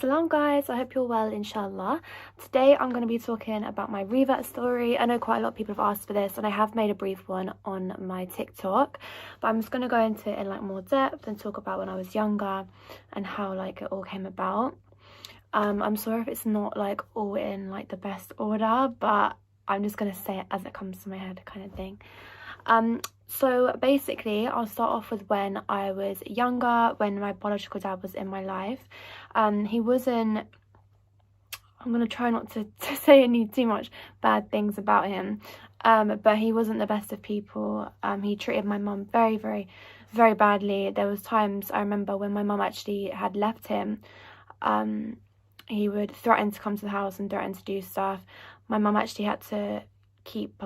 Salam guys, I hope you're well, inshallah. Today I'm going to be talking about my revert story. I know quite a lot of people have asked for this and I have made a brief one on my TikTok, but I'm just going to go into it in more depth and talk about when I was younger and how it all came about. I'm sorry if it's not all in the best order, but I'm just going to say it as it comes to my head kind of thing. So basically I'll start off with when I was younger, when my biological dad was in my life. He wasn't, I'm going to try not to say any too much bad things about him, but he wasn't the best of people. He treated my mum very, very, very badly. There was times I remember when my mum actually had left him, he would threaten to come to the house and threaten to do stuff. My mum actually had to keep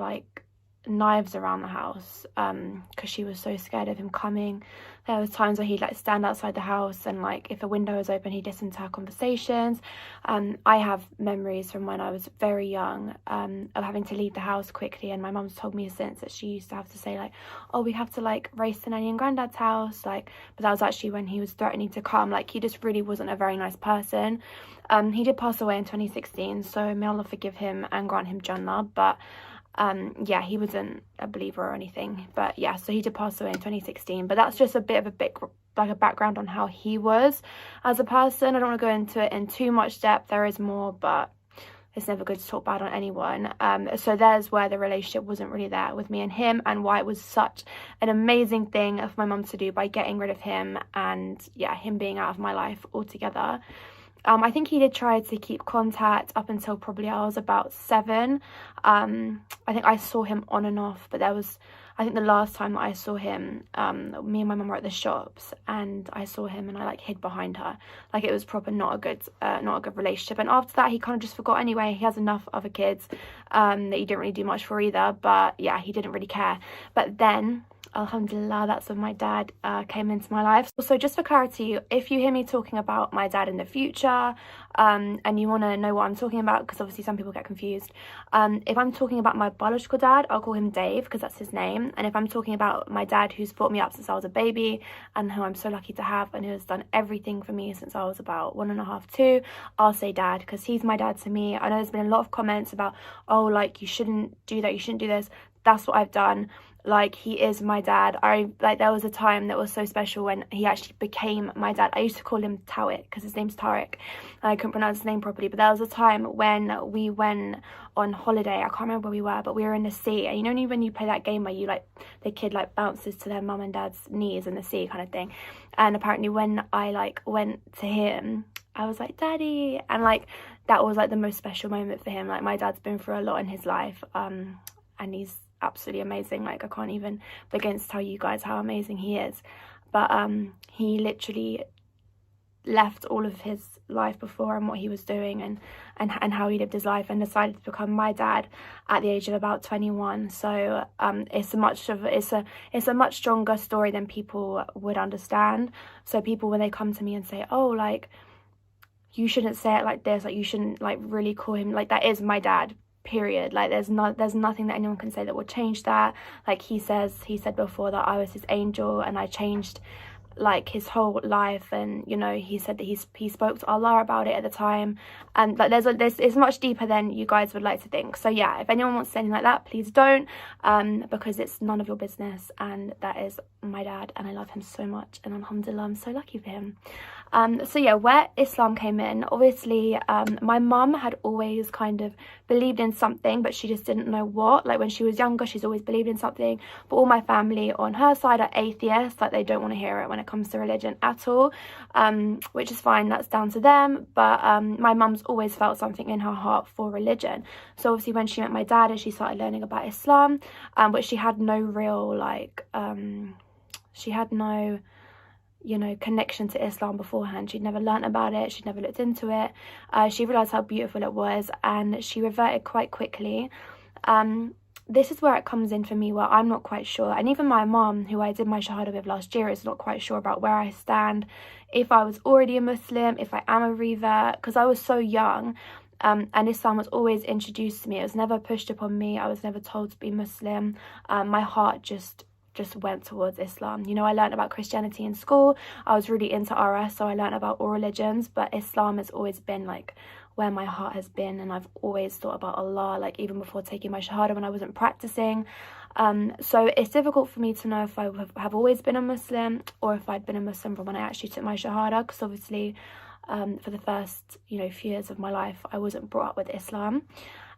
knives around the house because she was so scared of him coming. There was times where he'd stand outside the house and if a window was open, he'd listen to our conversations. I have memories from when I was very young of having to leave the house quickly, and my mum's told me since that she used to have to say oh, we have to race to Nanny and Granddad's house, but that was actually when he was threatening to come. He just really wasn't a very nice person. He did pass away in 2016, so may Allah forgive him and grant him Jannah, but yeah, he wasn't a believer or anything. But yeah, so he did pass away in 2016, but that's just a bit of a background on how he was as a person. I don't want to go into it in too much depth. There is more, but it's never good to talk bad on anyone. So there's where the relationship wasn't really there with me and him, and why it was such an amazing thing of my mum to do by getting rid of him, and yeah, him being out of my life altogether. I think he did try to keep contact up until probably I was about 7. I think I saw him on and off, but I think the last time that I saw him, me and my mum were at the shops and I saw him and I hid behind her. It was proper not a good relationship. And after that, he kind of just forgot anyway. He has enough other kids that he didn't really do much for either, but yeah, he didn't really care. But then, alhamdulillah, that's when my dad came into my life. So just for clarity, if you hear me talking about my dad in the future and you want to know what I'm talking about, because obviously some people get confused, if I'm talking about my biological dad, I'll call him Dave because that's his name. And if I'm talking about my dad who's brought me up since I was a baby and who I'm so lucky to have and who has done everything for me since I was about 1.5, 2, I'll say dad because he's my dad to me. I know there's been a lot of comments about, oh, you shouldn't do that, you shouldn't do this. That's what I've done. He is my dad. There was a time that was so special when he actually became my dad. I used to call him Tawit because his name's Tariq. I couldn't pronounce his name properly, but there was a time when we went on holiday. I can't remember where we were, but we were in the sea. And you know when you play that game where you the kid bounces to their mum and dad's knees in the sea kind of thing. And apparently when I went to him, I was like, Daddy, and that was the most special moment for him. My dad's been through a lot in his life, and he's absolutely amazing. I can't even begin to tell you guys how amazing he is. But he literally left all of his life before and what he was doing and how he lived his life and decided to become my dad at the age of about 21. So it's a much stronger story than people would understand. So people, when they come to me and say, oh, you shouldn't say it like this, you shouldn't really call him, that is my dad, period. There's nothing that anyone can say that will change that. He said before that I was his angel and I changed his whole life, and he said that he spoke to Allah about it at the time, and it's much deeper than you guys would like to think. So yeah, if anyone wants to say anything like that, please don't, because it's none of your business, and that is my dad and I love him so much, and alhamdulillah, I'm so lucky for him. So yeah, where Islam came in, obviously my mum had always kind of believed in something, but she just didn't know what. When she was younger, she's always believed in something, but all my family on her side are atheists. They don't want to hear it when it comes to religion at all, which is fine, that's down to them. But my mum's always felt something in her heart for religion. So obviously when she met my dad and she started learning about Islam, but she had no real she had no connection to Islam beforehand. She'd never learnt about it, she'd never looked into it. She realised how beautiful it was and she reverted quite quickly. This is where it comes in for me, where I'm not quite sure, and even my mom, who I did my shahada with last year, is not quite sure about where I stand, if I was already a Muslim, if I am a revert, because I was so young. And Islam was always introduced to me. It was never pushed upon me. I was never told to be Muslim. My heart just just went towards Islam. You know, I learned about Christianity in school. I was really into RS, so I learned about all religions, but Islam has always been like where my heart has been, and I've always thought about Allah, like even before taking my Shahada when I wasn't practicing. So it's difficult for me to know if I have always been a Muslim or if I'd been a Muslim from when I actually took my Shahada, because obviously for the first, you know, few years of my life I wasn't brought up with Islam.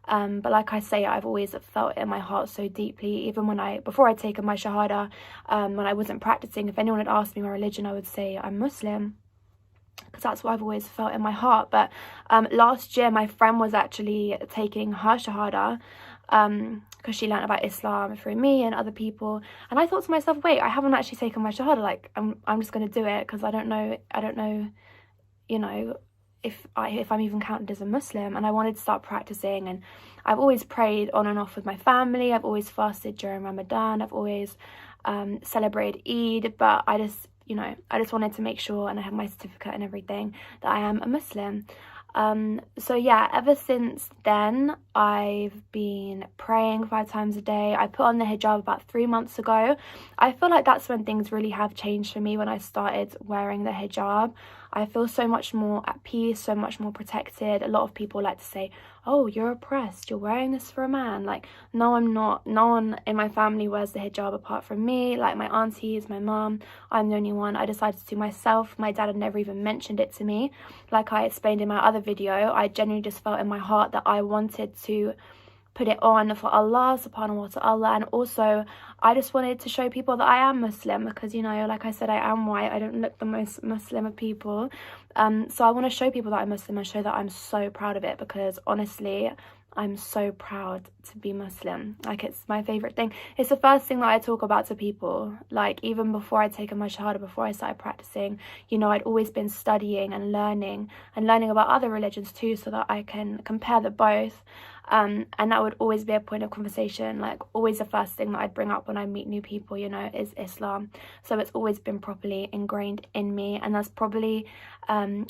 But like I say, I've always felt it in my heart so deeply. Even before I'd taken my Shahada, when I wasn't practicing, if anyone had asked me my religion, I would say I'm Muslim, because that's what I've always felt in my heart. But last year my friend was actually taking her Shahada, because she learned about Islam through me and other people, and I thought to myself, wait, I haven't actually taken my Shahada, like I'm just going to do it, because I don't know, you know, if I'm even counted as a Muslim. And I wanted to start practicing, and I've always prayed on and off with my family. I've always fasted during Ramadan. I've always celebrated Eid, but I just wanted to make sure, and I have my certificate and everything, that I am a Muslim. So yeah, ever since then I've been praying 5 times a day. I put on the hijab about 3 months ago. I feel like that's when things really have changed for me, when I started wearing the hijab. I feel so much more at peace, so much more protected. A lot of people like to say, oh, you're oppressed, you're wearing this for a man. Like, no, I'm not. No one in my family wears the hijab apart from me. Like my aunties, my mum, I'm the only one. I decided to do myself. My dad had never even mentioned it to me. Like I explained in my other video, I genuinely just felt in my heart that I wanted to put it on for Allah subhanahu wa ta'ala, and also I just wanted to show people that I am Muslim, because, you know, like I said, I am white, I don't look the most Muslim of people, so I want to show people that I'm Muslim and show that I'm so proud of it, because honestly I'm so proud to be Muslim. Like, it's my favorite thing. It's the first thing that I talk about to people. Like, even before I'd taken my Shahada, before I started practicing, you know, I'd always been studying and learning about other religions too, so that I can compare the both. And that would always be a point of conversation. Like, always the first thing that I'd bring up when I meet new people, you know, is Islam. So it's always been properly ingrained in me, and that's probably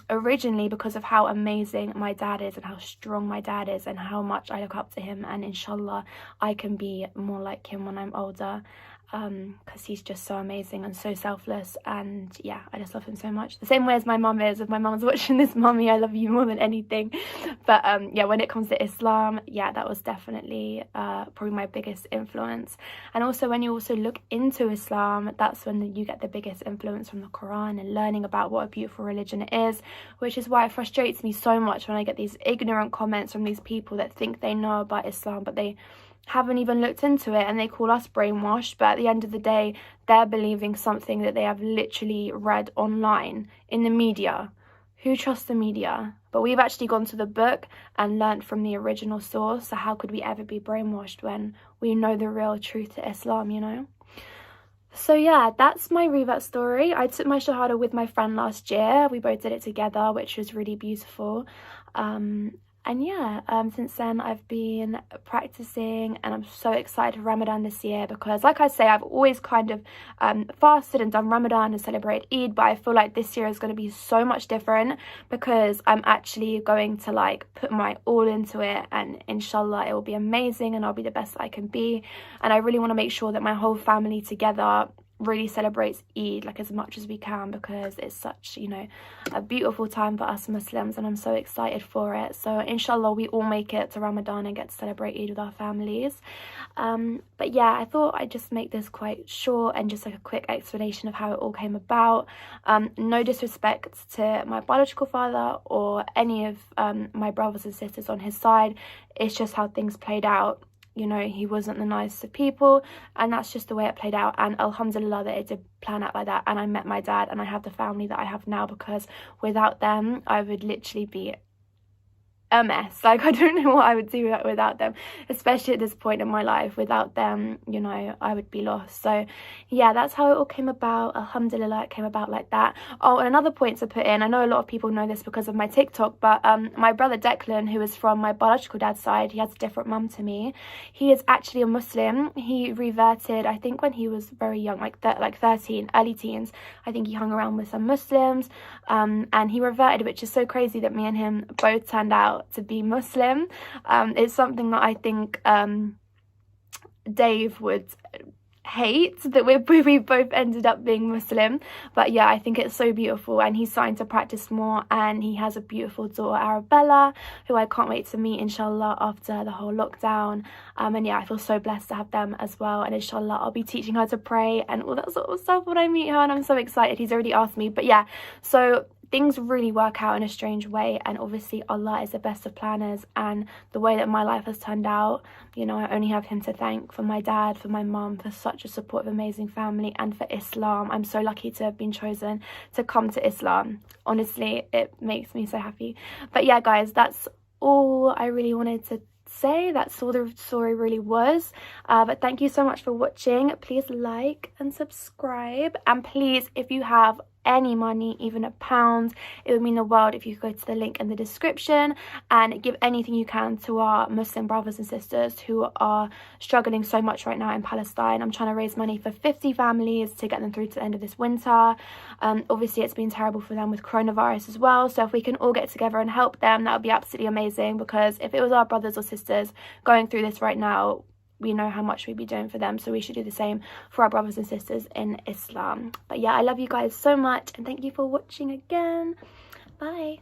originally because of how amazing my dad is and how strong my dad is and how much I look up to him, and inshallah I can be more like him when I'm older, because he's just so amazing and so selfless, and yeah, I just love him so much, the same way as my mum is. If my mum's watching this, mummy, I love you more than anything. But yeah, when it comes to Islam, yeah, that was definitely probably my biggest influence. And also, when you also look into Islam, that's when you get the biggest influence from the Quran and learning about what a beautiful religion it is, which is why it frustrates me so much when I get these ignorant comments from these people that think they know about Islam, but they haven't even looked into it, and they call us brainwashed. But at the end of the day, they're believing something that they have literally read online in the media. Who trusts the media? But we've actually gone to the book and learnt from the original source, so how could we ever be brainwashed when we know the real truth to Islam, you know? So yeah, that's my revert story. I took my Shahada with my friend last year. We both did it together, which was really beautiful. And yeah, since then I've been practicing, and I'm so excited for Ramadan this year, because like I say, I've always kind of fasted and done Ramadan and celebrated Eid, but I feel like this year is going to be so much different, because I'm actually going to like put my all into it, and inshallah it will be amazing and I'll be the best that I can be. And I really want to make sure that my whole family together really celebrates Eid like as much as we can, because it's such, you know, a beautiful time for us Muslims, and I'm so excited for it. So inshallah we all make it to Ramadan and get to celebrate Eid with our families. But yeah, I thought I'd just make this quite short and just like a quick explanation of how it all came about. No disrespect to my biological father or any of my brothers and sisters on his side, it's just how things played out. You know, he wasn't the nicest of people, and that's just the way it played out. And alhamdulillah that it did plan out like that, and I met my dad and I have the family that I have now, because without them I would literally be a mess. Like, I don't know what I would do without them, especially at this point in my life. Without them, you know, I would be lost. So yeah, that's how it all came about. Alhamdulillah, it came about like that. Oh, and another point to put in, I know a lot of people know this because of my TikTok, but my brother Declan, who is from my biological dad's side, he has a different mum to me. He is actually a Muslim. He reverted, I think, when he was very young, like 13, early teens. I think he hung around with some Muslims, and he reverted, which is so crazy that me and him both turned out to be Muslim. It's something that I think Dave would hate that we both ended up being Muslim. But yeah, I think it's so beautiful, and he's starting to practice more, and he has a beautiful daughter, Arabella, who I can't wait to meet, inshallah, after the whole lockdown. And yeah, I feel so blessed to have them as well, and inshallah I'll be teaching her to pray and all that sort of stuff when I meet her, and I'm so excited. He's already asked me. But yeah, so things really work out in a strange way, and obviously Allah is the best of planners, and the way that my life has turned out, you know, I only have him to thank for my dad, for my mum, for such a supportive, amazing family, and for Islam. I'm so lucky to have been chosen to come to Islam. Honestly, it makes me so happy. But yeah, guys, that's all I really wanted to say. That's all the story really was. But thank you so much for watching. Please like and subscribe, and please, if you have any money, even £1, it would mean the world if you could go to the link in the description and give anything you can to our Muslim brothers and sisters who are struggling so much right now in Palestine. I'm trying to raise money for 50 families to get them through to the end of this winter. Obviously it's been terrible for them with coronavirus as well, so if we can all get together and help them, that would be absolutely amazing, because if it was our brothers or sisters going through this right now, we know how much we'd be doing for them, so we should do the same for our brothers and sisters in Islam. But yeah, I love you guys so much, and thank you for watching again. Bye.